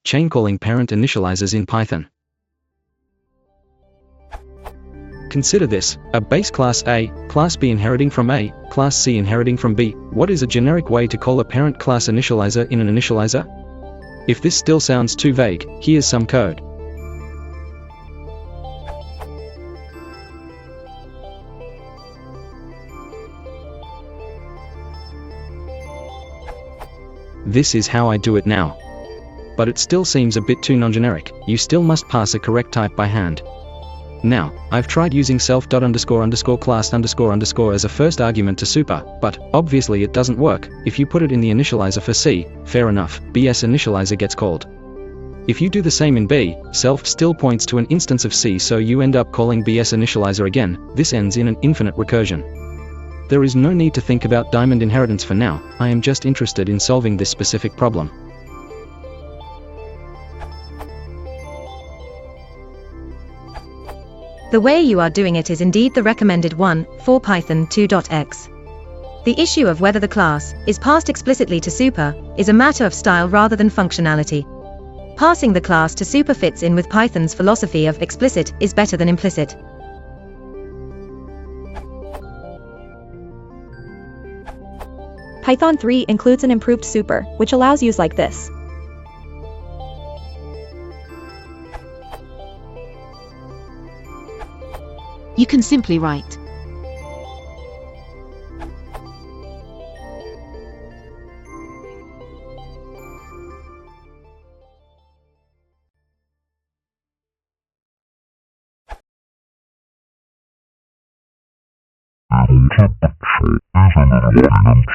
Chain calling parent initializers in Python. Consider this: a base class A, class B inheriting from A, class C inheriting from B. What is a generic way to call a parent class initializer in an initializer? If this still sounds too vague, here's some code. This is how I do it now. But it still seems a bit too non-generic. You still must pass a correct type by hand. Now, I've tried using self._class__ as a first argument to super, but obviously it doesn't work. If you put it in the initializer for C, fair enough, BS initializer gets called. If you do the same in B, self still points to an instance of C, so you end up calling BS initializer again. This ends in an infinite recursion. There is no need to think about diamond inheritance for now. I am just interested in solving this specific problem. The way you are doing it is indeed the recommended one for Python 2.x. The issue of whether the class is passed explicitly to super is a matter of style rather than functionality. Passing the class to super fits in with Python's philosophy of explicit is better than implicit. Python 3 includes an improved super, which allows use like this. You can simply write Initialisers is an environment